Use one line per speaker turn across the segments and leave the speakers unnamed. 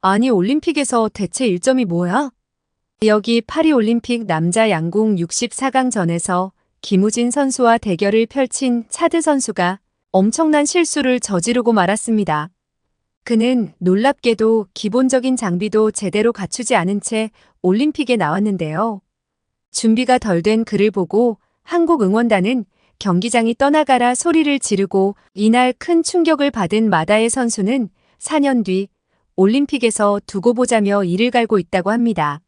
아니, 올림픽에서 대체 일점이 뭐야? 여기 파리올림픽 남자 양궁 64강전에서 김우진 선수와 대결을 펼친 차드 선수가 엄청난 실수를 저지르고 말았습니다. 그는 놀랍게도 기본적인 장비도 제대로 갖추지 않은 채 올림픽에 나왔는데요. 준비가 덜 된 그를 보고 한국 응원단은 경기장이 떠나가라 소리를 지르고 이날 큰 충격을 받은 마다에 선수는 4년 뒤 올림픽에서 두고 보자며 이를 갈고 있다고 합니다.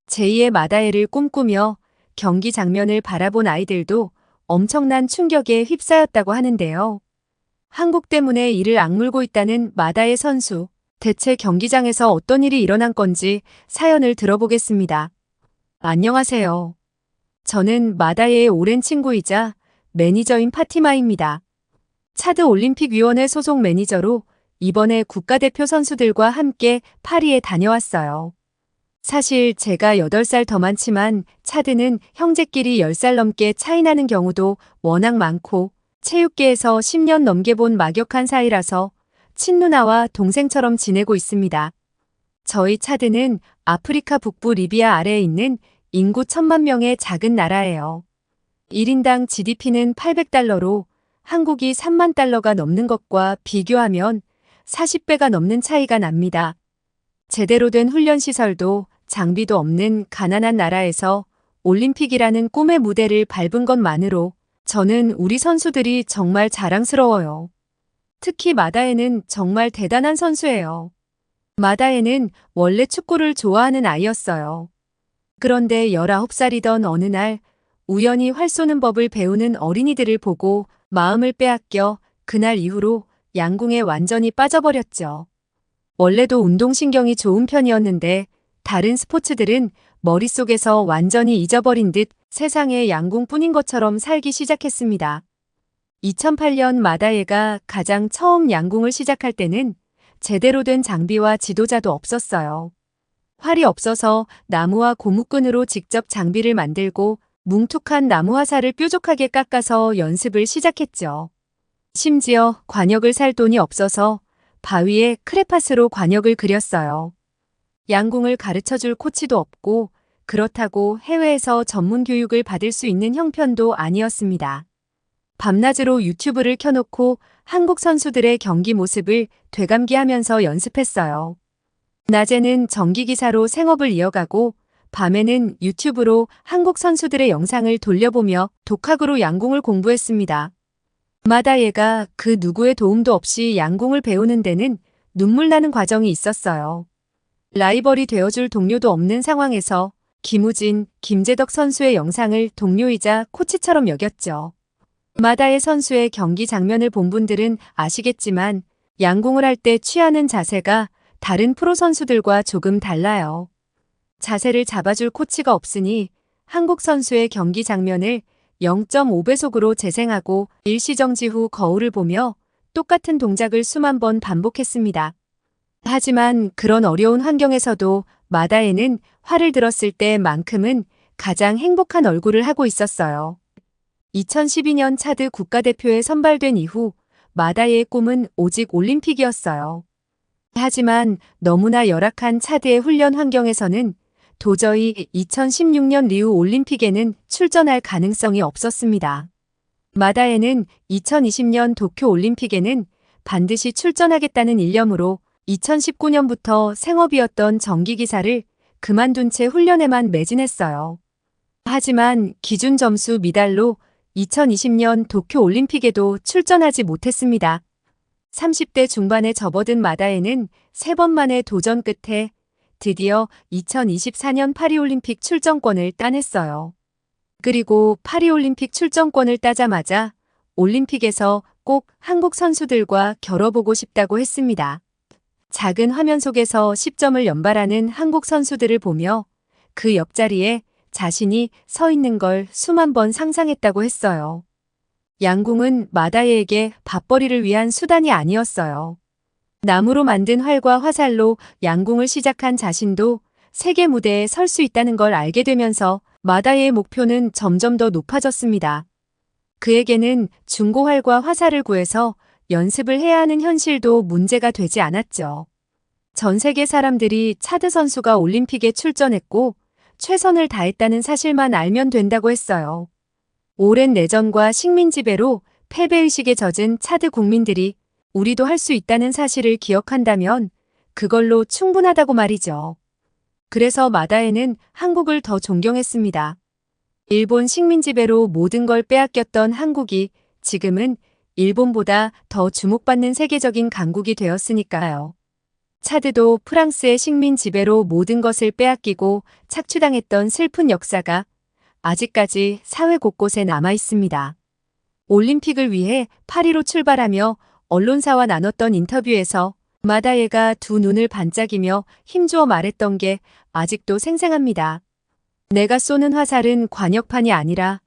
제2의 마다에를 꿈꾸며 경기 장면을 바라본 아이들도 엄청난 충격에 휩싸였다고 하는데요. 한국 때문에 이를 악물고 있다는 마다에 선수. 대체 경기장에서 어떤 일이 일어난 건지 사연을 들어보겠습니다. 안녕하세요. 저는 마다에의 오랜 친구이자 매니저인 파티마입니다. 차드 올림픽위원회 소속 매니저로 이번에 국가대표 선수들과 함께 파리에 다녀왔어요. 사실 제가 8살 더 많지만 차드는 형제끼리 10살 넘게 차이 나는 경우도 워낙 많고 체육계에서 10년 넘게 본 막역한 사이라서 친누나와 동생처럼 지내고 있습니다. 저희 차드는 아프리카 북부 리비아 아래에 있는 인구 1000만 명의 작은 나라예요. 1인당 GDP는 800달러로 한국이 3만 달러가 넘는 것과 비교하면 40배가 넘는 차이가 납니다. 제대로 된 훈련시설도 장비도 없는 가난한 나라에서 올림픽이라는 꿈의 무대를 밟은 것만으로 저는 우리 선수들이 정말 자랑스러워요. 특히 마다에는 정말 대단한 선수예요. 마다에는 원래 축구를 좋아하는 아이였어요. 그런데 19살이던 어느 날 우연히 활 쏘는 법을 배우는 어린이들을 보고 마음을 빼앗겨 그날 이후로 양궁에 완전히 빠져버렸죠. 원래도 운동신경이 좋은 편이었는데 다른 스포츠들은 머릿속에서 완전히 잊어버린 듯 세상에 양궁뿐인 것처럼 살기 시작했습니다. 2008년 마다에가 가장 처음 양궁을 시작할 때는 제대로 된 장비와 지도자도 없었어요. 활이 없어서 나무와 고무끈으로 직접 장비를 만들고 뭉툭한 나무 화살을 뾰족하게 깎아서 연습을 시작했죠. 심지어 관역을 살 돈이 없어서 바위에 크레파스로 관역을 그렸어요. 양궁을 가르쳐줄 코치도 없고 그렇다고 해외에서 전문 교육을 받을 수 있는 형편도 아니었습니다. 밤낮으로 유튜브를 켜놓고 한국 선수들의 경기 모습을 되감기하면서 연습했어요. 낮에는 정기기사로 생업을 이어가고 밤에는 유튜브로 한국 선수들의 영상을 돌려보며 독학으로 양궁을 공부했습니다. 마다예가 그 누구의 도움도 없이 양궁을 배우는 데는 눈물 나는 과정이 있었어요. 라이벌이 되어줄 동료도 없는 상황에서 김우진, 김재덕 선수의 영상을 동료이자 코치처럼 여겼죠. 마다예 선수의 경기 장면을 본 분들은 아시겠지만 양궁을 할 때 취하는 자세가 다른 프로 선수들과 조금 달라요. 자세를 잡아줄 코치가 없으니 한국 선수의 경기 장면을 0.5배속으로 재생하고 일시정지 후 거울을 보며 똑같은 동작을 수만 번 반복했습니다. 하지만 그런 어려운 환경에서도 마다에는 활을 들었을 때만큼은 가장 행복한 얼굴을 하고 있었어요. 2012년 차드 국가대표에 선발된 이후 마다에의 꿈은 오직 올림픽이었어요. 하지만 너무나 열악한 차드의 훈련 환경에서는 도저히 2016년 리우 올림픽에는 출전할 가능성이 없었습니다. 마다에는 2020년 도쿄 올림픽에는 반드시 출전하겠다는 일념으로 2019년부터 생업이었던 정기기사를 그만둔 채 훈련에만 매진했어요. 하지만 기준 점수 미달로 2020년 도쿄 올림픽에도 출전하지 못했습니다. 30대 중반에 접어든 마다에는 3번 만의 도전 끝에 드디어 2024년 파리올림픽 출전권을 따냈어요. 그리고 파리올림픽 출전권을 따자마자 올림픽에서 꼭 한국 선수들과 겨뤄보고 싶다고 했습니다. 작은 화면 속에서 10점을 연발하는 한국 선수들을 보며 그 옆자리에 자신이 서 있는 걸 수만 번 상상했다고 했어요. 양궁은 마다예에게 밥벌이를 위한 수단이 아니었어요. 나무로 만든 활과 화살로 양궁을 시작한 자신도 세계 무대에 설 수 있다는 걸 알게 되면서 마다예의 목표는 점점 더 높아졌습니다. 그에게는 중고활과 화살을 구해서 연습을 해야 하는 현실도 문제가 되지 않았죠. 전 세계 사람들이 차드 선수가 올림픽에 출전했고 최선을 다했다는 사실만 알면 된다고 했어요. 오랜 내전과 식민 지배로 패배의식에 젖은 차드 국민들이 우리도 할 수 있다는 사실을 기억한다면 그걸로 충분하다고 말이죠. 그래서 마다에는 한국을 더 존경했습니다. 일본 식민 지배로 모든 걸 빼앗겼던 한국이 지금은 일본보다 더 주목받는 세계적인 강국이 되었으니까요. 차드도 프랑스의 식민 지배로 모든 것을 빼앗기고 착취당했던 슬픈 역사가 아직까지 사회 곳곳에 남아 있습니다. 올림픽을 위해 파리로 출발하며 언론사와 나눴던 인터뷰에서 마다예가 두 눈을 반짝이며 힘주어 말했던 게 아직도 생생합니다. 내가 쏘는 화살은 관역판이 아니라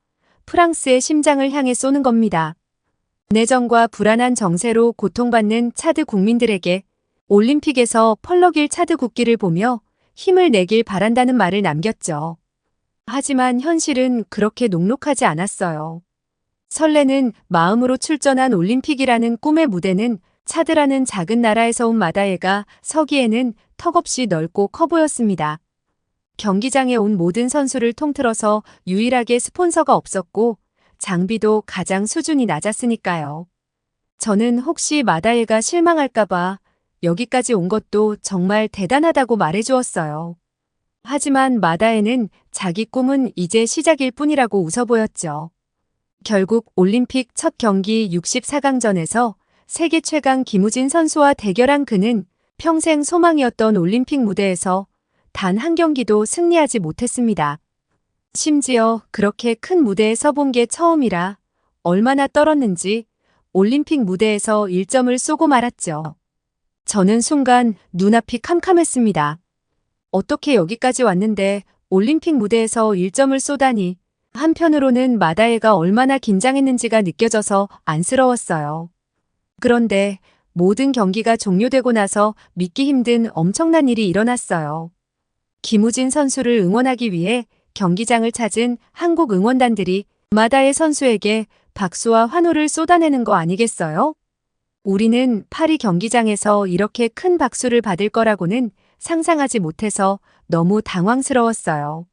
프랑스의 심장을 향해 쏘는 겁니다. 내전과 불안한 정세로 고통받는 차드 국민들에게 올림픽에서 펄럭일 차드 국기를 보며 힘을 내길 바란다는 말을 남겼죠. 하지만 현실은 그렇게 녹록하지 않았어요. 설레는 마음으로 출전한 올림픽이라는 꿈의 무대는 차드라는 작은 나라에서 온 마다예가 서기에는 턱없이 넓고 커 보였습니다. 경기장에 온 모든 선수를 통틀어서 유일하게 스폰서가 없었고 장비도 가장 수준이 낮았으니까요. 저는 혹시 마다예가 실망할까봐 여기까지 온 것도 정말 대단하다고 말해주었어요. 하지만 마다예는 자기 꿈은 이제 시작일 뿐이라고 웃어 보였죠. 결국 올림픽 첫 경기 64강전에서 세계 최강 김우진 선수와 대결한 그는 평생 소망이었던 올림픽 무대에서 단 한 경기도 승리하지 못했습니다. 심지어 그렇게 큰 무대에 서본 게 처음이라 얼마나 떨었는지 올림픽 무대에서 1점을 쏘고 말았죠. 저는 순간 눈앞이 캄캄했습니다. 어떻게 여기까지 왔는데 올림픽 무대에서 1점을 쏘다니. 한편으로는 마다예가 얼마나 긴장했는지가 느껴져서 안쓰러웠어요. 그런데 모든 경기가 종료되고 나서 믿기 힘든 엄청난 일이 일어났어요. 김우진 선수를 응원하기 위해 경기장을 찾은 한국 응원단들이 마다예 선수에게 박수와 환호를 쏟아내는 거 아니겠어요? 우리는 파리 경기장에서 이렇게 큰 박수를 받을 거라고는 상상하지 못해서 너무 당황스러웠어요.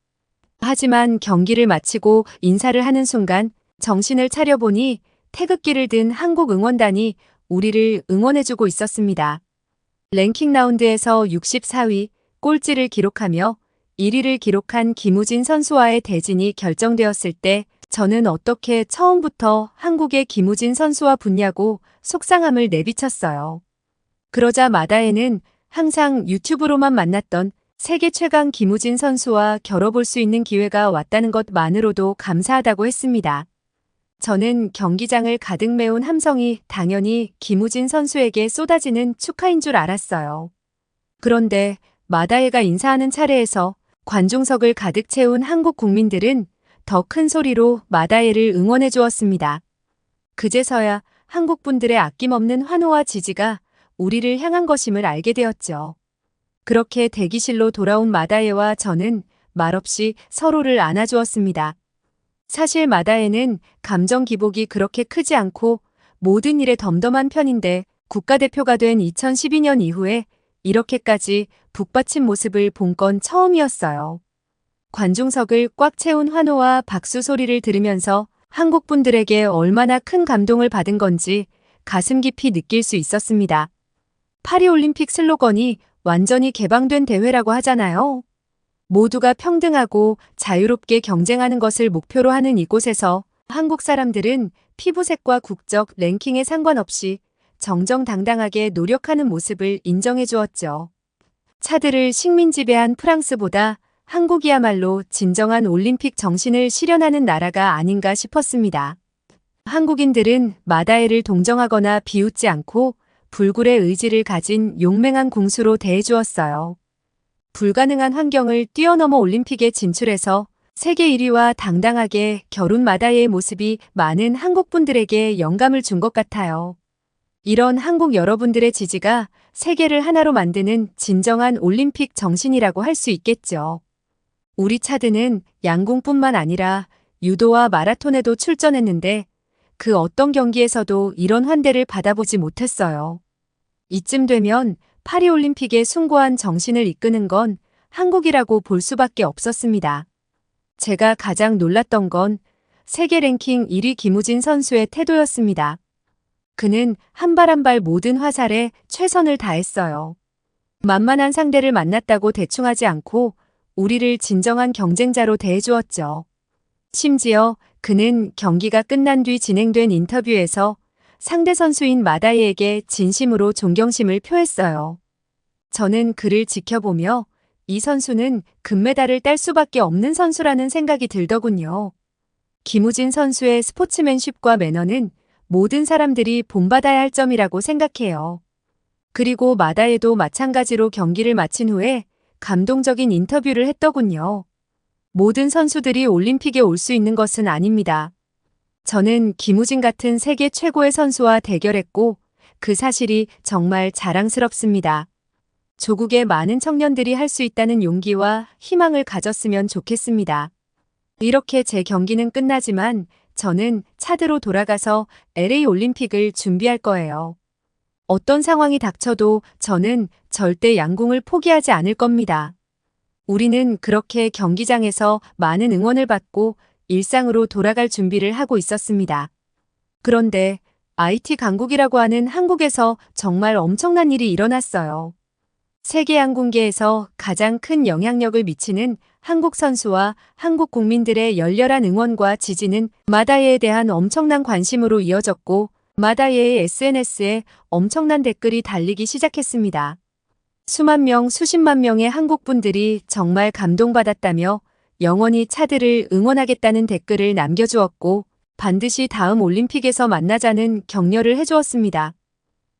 하지만 경기를 마치고 인사를 하는 순간 정신을 차려보니 태극기를 든 한국 응원단이 우리를 응원해주고 있었습니다. 랭킹 라운드에서 64위, 꼴찌를 기록하며 1위를 기록한 김우진 선수와의 대진이 결정되었을 때 저는 어떻게 처음부터 한국의 김우진 선수와 붙냐고 속상함을 내비쳤어요. 그러자 마다에는 항상 유튜브로만 만났던 세계 최강 김우진 선수와 겨뤄볼 수 있는 기회가 왔다는 것만으로도 감사하다고 했습니다. 저는 경기장을 가득 메운 함성이 당연히 김우진 선수에게 쏟아지는 축하인 줄 알았어요. 그런데 마다예가 인사하는 차례에서 관중석을 가득 채운 한국 국민들은 더 큰 소리로 마다예를 응원해 주었습니다. 그제서야 한국 분들의 아낌없는 환호와 지지가 우리를 향한 것임을 알게 되었죠. 그렇게 대기실로 돌아온 마다예와 저는 말없이 서로를 안아주었습니다. 사실 마다예는 감정 기복이 그렇게 크지 않고 모든 일에 덤덤한 편인데 국가대표가 된 2012년 이후에 이렇게까지 북받친 모습을 본 건 처음이었어요. 관중석을 꽉 채운 환호와 박수 소리를 들으면서 한국 분들에게 얼마나 큰 감동을 받은 건지 가슴 깊이 느낄 수 있었습니다. 파리올림픽 슬로건이 완전히 개방된 대회라고 하잖아요. 모두가 평등하고 자유롭게 경쟁하는 것을 목표로 하는 이곳에서 한국 사람들은 피부색과 국적, 랭킹에 상관없이 정정당당하게 노력하는 모습을 인정해 주었죠. 차드를 식민 지배한 프랑스보다 한국이야말로 진정한 올림픽 정신을 실현하는 나라가 아닌가 싶었습니다. 한국인들은 마다예를 동정하거나 비웃지 않고 불굴의 의지를 가진 용맹한 궁수로 대해주었어요. 불가능한 환경을 뛰어넘어 올림픽에 진출해서 세계 1위와 당당하게 겨룬 마다예의 모습이 많은 한국분들에게 영감을 준 것 같아요. 이런 한국 여러분들의 지지가 세계를 하나로 만드는 진정한 올림픽 정신이라고 할 수 있겠죠. 우리 차드는 양궁뿐만 아니라 유도와 마라톤에도 출전했는데 그 어떤 경기에서도 이런 환대를 받아보지 못했어요. 이쯤 되면 파리올림픽의 숭고한 정신을 이끄는 건 한국이라고 볼 수밖에 없었습니다. 제가 가장 놀랐던 건 세계 랭킹 1위 김우진 선수의 태도였습니다. 그는 한 발 한 발 모든 화살에 최선을 다했어요. 만만한 상대를 만났다고 대충 하지 않고 우리를 진정한 경쟁자로 대해주었죠. 심지어 그는 경기가 끝난 뒤 진행된 인터뷰에서 상대 선수인 마다이에게 진심으로 존경심을 표했어요. 저는 그를 지켜보며 이 선수는 금메달을 딸 수밖에 없는 선수라는 생각이 들더군요. 김우진 선수의 스포츠맨십과 매너는 모든 사람들이 본받아야 할 점이라고 생각해요. 그리고 마다에도 마찬가지로 경기를 마친 후에 감동적인 인터뷰를 했더군요. 모든 선수들이 올림픽에 올 수 있는 것은 아닙니다. 저는 김우진 같은 세계 최고의 선수와 대결했고 그 사실이 정말 자랑스럽습니다. 조국의 많은 청년들이 할 수 있다는 용기와 희망을 가졌으면 좋겠습니다. 이렇게 제 경기는 끝나지만 저는 차드로 돌아가서 LA 올림픽을 준비할 거예요. 어떤 상황이 닥쳐도 저는 절대 양궁을 포기하지 않을 겁니다. 우리는 그렇게 경기장에서 많은 응원을 받고 일상으로 돌아갈 준비를 하고 있었습니다. 그런데 IT 강국이라고 하는 한국에서 정말 엄청난 일이 일어났어요. 세계 양궁계에서 가장 큰 영향력을 미치는 한국 선수와 한국 국민들의 열렬한 응원과 지지는 마다예에 대한 엄청난 관심으로 이어졌고 마다예의 SNS에 엄청난 댓글이 달리기 시작했습니다. 수만 명, 수십만 명의 한국 분들이 정말 감동받았다며 영원히 차드를 응원하겠다는 댓글을 남겨주었고 반드시 다음 올림픽에서 만나자는 격려를 해주었습니다.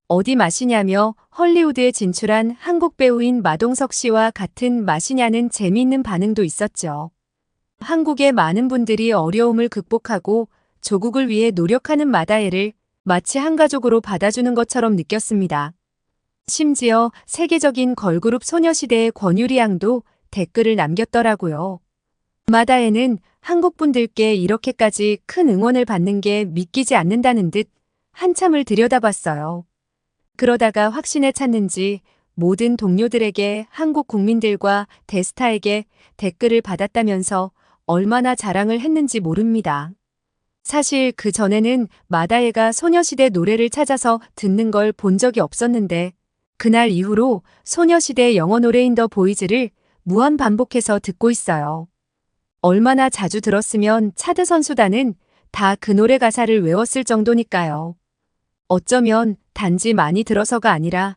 어디 마시냐며 헐리우드에 진출한 한국 배우인 마동석 씨와 같은 마시냐는 재미있는 반응도 있었죠. 한국의 많은 분들이 어려움을 극복하고 조국을 위해 노력하는 마다예를 마치 한 가족으로 받아주는 것처럼 느꼈습니다. 심지어 세계적인 걸그룹 소녀시대의 권유리 양도 댓글을 남겼더라고요. 마다예는 한국 분들께 이렇게까지 큰 응원을 받는 게 믿기지 않는다는 듯 한참을 들여다봤어요. 그러다가 확신에 찼는지 모든 동료들에게 한국 국민들과 대스타에게 댓글을 받았다면서 얼마나 자랑을 했는지 모릅니다. 사실 그 전에는 마다예가 소녀시대 노래를 찾아서 듣는 걸 본 적이 없었는데 그날 이후로 소녀시대 영어 노래인 더 보이즈를 무한 반복해서 듣고 있어요. 얼마나 자주 들었으면 차드 선수단은 다 그 노래 가사를 외웠을 정도니까요. 어쩌면 단지 많이 들어서가 아니라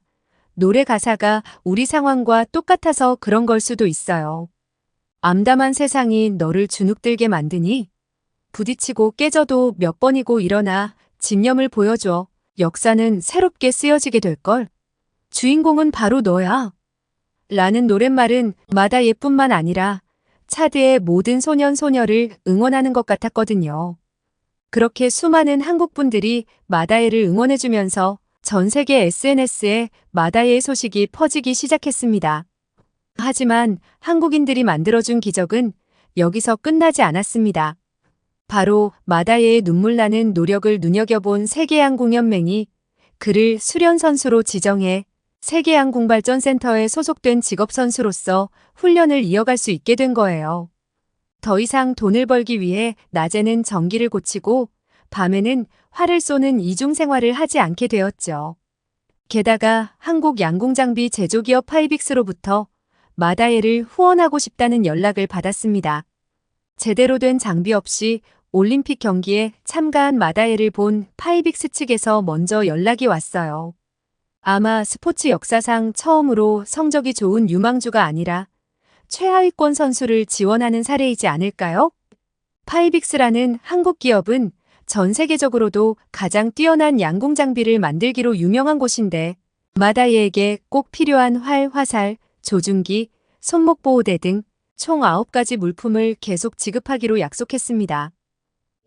노래 가사가 우리 상황과 똑같아서 그런 걸 수도 있어요. 암담한 세상이 너를 주눅들게 만드니 부딪히고 깨져도 몇 번이고 일어나 집념을 보여줘. 역사는 새롭게 쓰여지게 될걸. 주인공은 바로 너야. 라는 노랫말은 마다예뿐만 아니라 차드의 모든 소년 소녀를 응원하는 것 같았거든요. 그렇게 수많은 한국 분들이 마다예를 응원해주면서 전 세계 SNS에 마다예의 소식이 퍼지기 시작했습니다. 하지만 한국인들이 만들어준 기적은 여기서 끝나지 않았습니다. 바로 마다예의 눈물나는 노력을 눈여겨본 세계양궁연맹이 그를 수련선수로 지정해 세계양궁발전센터에 소속된 직업선수로서 훈련을 이어갈 수 있게 된 거예요. 더 이상 돈을 벌기 위해 낮에는 전기를 고치고 밤에는 활을 쏘는 이중생활을 하지 않게 되었죠. 게다가 한국 양궁장비 제조기업 파이빅스로부터 마다예를 후원하고 싶다는 연락을 받았습니다. 제대로 된 장비 없이 올림픽 경기에 참가한 마다예를 본 파이빅스 측에서 먼저 연락이 왔어요. 아마 스포츠 역사상 처음으로 성적이 좋은 유망주가 아니라 최하위권 선수를 지원하는 사례이지 않을까요? 파이빅스라는 한국 기업은 전 세계적으로도 가장 뛰어난 양궁 장비를 만들기로 유명한 곳인데 마다예에게 꼭 필요한 활, 화살, 조준기, 손목보호대 등 총 9가지 물품을 계속 지급하기로 약속했습니다.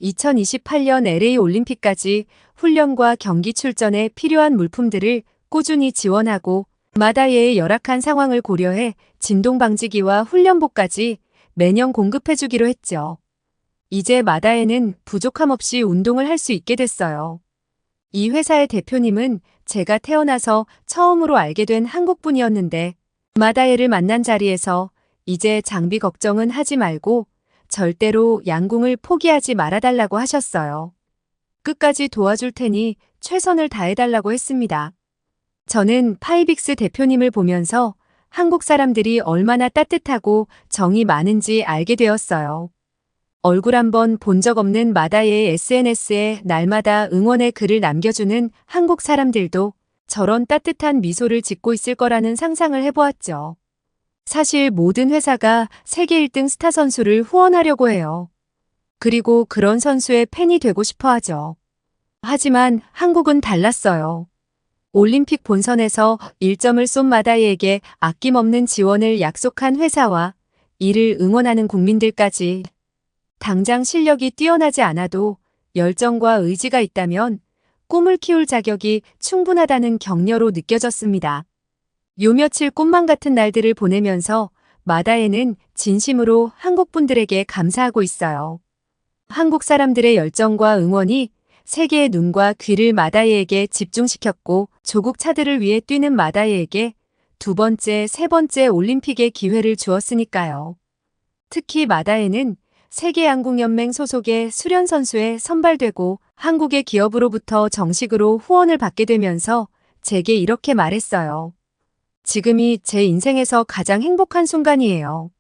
2028년 LA 올림픽까지 훈련과 경기 출전에 필요한 물품들을 꾸준히 지원하고 마다예의 열악한 상황을 고려해 진동방지기와 훈련복까지 매년 공급해주기로 했죠. 이제 마다예는 부족함 없이 운동을 할 수 있게 됐어요. 이 회사의 대표님은 제가 태어나서 처음으로 알게 된 한국분이었는데 마다에를 만난 자리에서 이제 장비 걱정은 하지 말고 절대로 양궁을 포기하지 말아달라고 하셨어요. 끝까지 도와줄 테니 최선을 다해달라고 했습니다. 저는 파이빅스 대표님을 보면서 한국 사람들이 얼마나 따뜻하고 정이 많은지 알게 되었어요. 얼굴 한번 본 적 없는 마다의 SNS에 날마다 응원의 글을 남겨주는 한국 사람들도 저런 따뜻한 미소를 짓고 있을 거라는 상상을 해보았죠. 사실 모든 회사가 세계 1등 스타 선수를 후원하려고 해요. 그리고 그런 선수의 팬이 되고 싶어 하죠. 하지만 한국은 달랐어요. 올림픽 본선에서 1점을 쏜 마다이에게 아낌없는 지원을 약속한 회사와 이를 응원하는 국민들까지 당장 실력이 뛰어나지 않아도 열정과 의지가 있다면 꿈을 키울 자격이 충분하다는 격려로 느껴졌습니다. 요 며칠 꿈만 같은 날들을 보내면서 마다에는 진심으로 한국 분들에게 감사하고 있어요. 한국 사람들의 열정과 응원이 세계의 눈과 귀를 마다에에게 집중시켰고 조국 차들을 위해 뛰는 마다에에게 두 번째, 세 번째 올림픽의 기회를 주었으니까요. 특히 마다에는 세계양궁연맹 소속의 수련 선수에 선발되고 한국의 기업으로부터 정식으로 후원을 받게 되면서 제게 이렇게 말했어요. 지금이 제 인생에서 가장 행복한 순간이에요.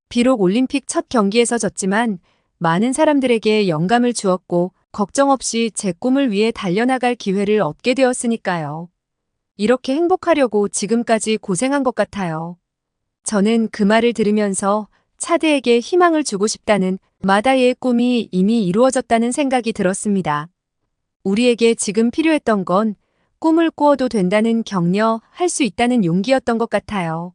비록 올림픽 첫 경기에서 졌지만 많은 사람들에게 영감을 주었고 걱정 없이 제 꿈을 위해 달려나갈 기회를 얻게 되었으니까요. 이렇게 행복하려고 지금까지 고생한 것 같아요. 저는 그 말을 들으면서 차드에게 희망을 주고 싶다는 마다의 꿈이 이미 이루어졌다는 생각이 들었습니다. 우리에게 지금 필요했던 건 꿈을 꾸어도 된다는 격려, 할 수 있다는 용기였던 것 같아요.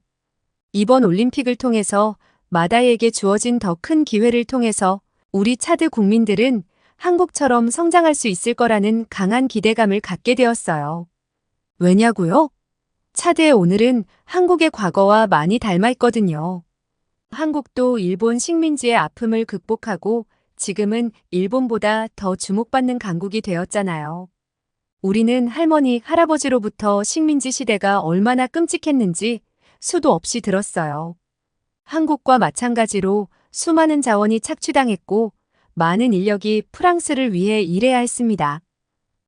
이번 올림픽을 통해서 마다에게 주어진 더 큰 기회를 통해서 우리 차드 국민들은 한국처럼 성장할 수 있을 거라는 강한 기대감을 갖게 되었어요. 왜냐고요? 차드의 오늘은 한국의 과거와 많이 닮아 있거든요. 한국도 일본 식민지의 아픔을 극복하고 지금은 일본보다 더 주목받는 강국이 되었잖아요. 우리는 할머니, 할아버지로부터 식민지 시대가 얼마나 끔찍했는지 수도 없이 들었어요. 한국과 마찬가지로 수많은 자원이 착취당했고 많은 인력이 프랑스를 위해 일해야 했습니다.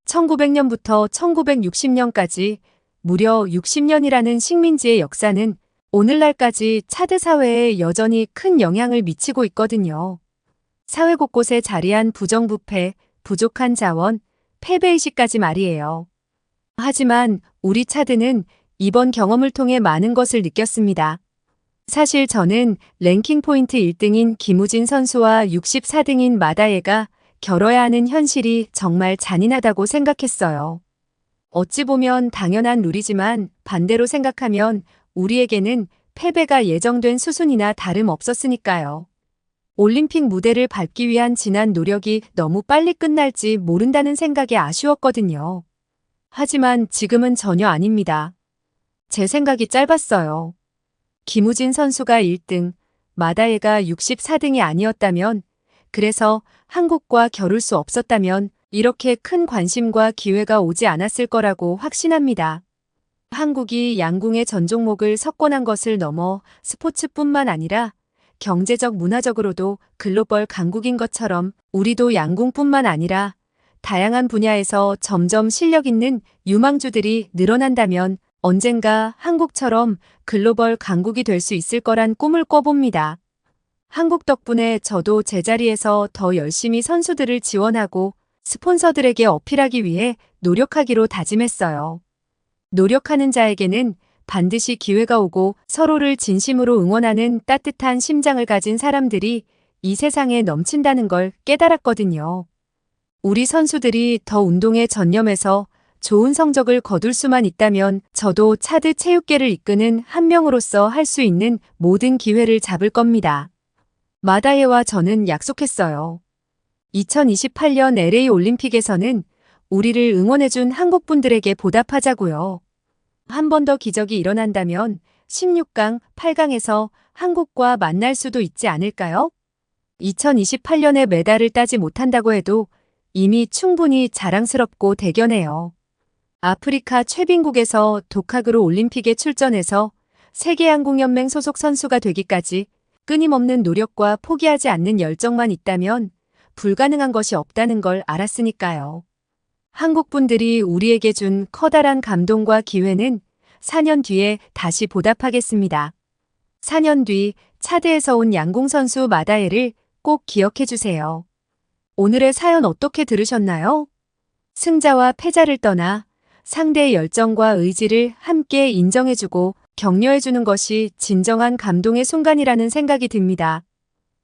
1900년부터 1960년까지 무려 60년이라는 식민지의 역사는 오늘날까지 차드 사회에 여전히 큰 영향을 미치고 있거든요. 사회 곳곳에 자리한 부정부패, 부족한 자원, 패배의식까지 말이에요. 하지만 우리 차드는 이번 경험을 통해 많은 것을 느꼈습니다. 사실 저는 랭킹 포인트 1등인 김우진 선수와 64등인 마다에가 겨뤄야 하는 현실이 정말 잔인하다고 생각했어요. 어찌 보면 당연한 룰이지만 반대로 생각하면 우리에게는 패배가 예정된 수순이나 다름없었으니까요. 올림픽 무대를 밟기 위한 지난 노력이 너무 빨리 끝날지 모른다는 생각에 아쉬웠거든요. 하지만 지금은 전혀 아닙니다. 제 생각이 짧았어요. 김우진 선수가 1등, 마다에가 64등이 아니었다면, 그래서 한국과 겨룰 수 없었다면 이렇게 큰 관심과 기회가 오지 않았을 거라고 확신합니다. 한국이 양궁의 전 종목을 석권한 것을 넘어 스포츠뿐만 아니라 경제적 문화적으로도 글로벌 강국인 것처럼 우리도 양궁뿐만 아니라 다양한 분야에서 점점 실력 있는 유망주들이 늘어난다면 언젠가 한국처럼 글로벌 강국이 될 수 있을 거란 꿈을 꿔봅니다. 한국 덕분에 저도 제자리에서 더 열심히 선수들을 지원하고 스폰서들에게 어필하기 위해 노력하기로 다짐했어요. 노력하는 자에게는 반드시 기회가 오고 서로를 진심으로 응원하는 따뜻한 심장을 가진 사람들이 이 세상에 넘친다는 걸 깨달았거든요. 우리 선수들이 더 운동에 전념해서 좋은 성적을 거둘 수만 있다면 저도 차드 체육계를 이끄는 한 명으로서 할 수 있는 모든 기회를 잡을 겁니다. 마다예와 저는 약속했어요. 2028년 LA 올림픽에서는 우리를 응원해준 한국 분들에게 보답하자고요. 한 번 더 기적이 일어난다면 16강, 8강에서 한국과 만날 수도 있지 않을까요? 2028년에 메달을 따지 못한다고 해도 이미 충분히 자랑스럽고 대견해요. 아프리카 최빈국에서 독학으로 올림픽에 출전해서 세계양궁연맹 소속 선수가 되기까지 끊임없는 노력과 포기하지 않는 열정만 있다면 불가능한 것이 없다는 걸 알았으니까요. 한국 분들이 우리에게 준 커다란 감동과 기회는 4년 뒤에 다시 보답하겠습니다. 4년 뒤 차드에서 온 양궁 선수 마다에를 꼭 기억해 주세요. 오늘의 사연 어떻게 들으셨나요? 승자와 패자를 떠나 상대의 열정과 의지를 함께 인정해주고 격려해주는 것이 진정한 감동의 순간이라는 생각이 듭니다.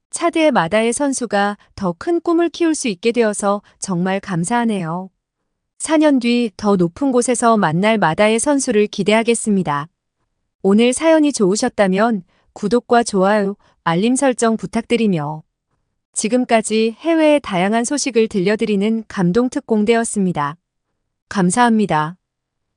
차드의 마다에 선수가 더 큰 꿈을 키울 수 있게 되어서 정말 감사하네요. 4년 뒤 더 높은 곳에서 만날 마다에 선수를 기대하겠습니다. 오늘 사연이 좋으셨다면 구독과 좋아요, 알림 설정 부탁드리며 지금까지 해외의 다양한 소식을 들려드리는 감동특공대였습니다. 감사합니다.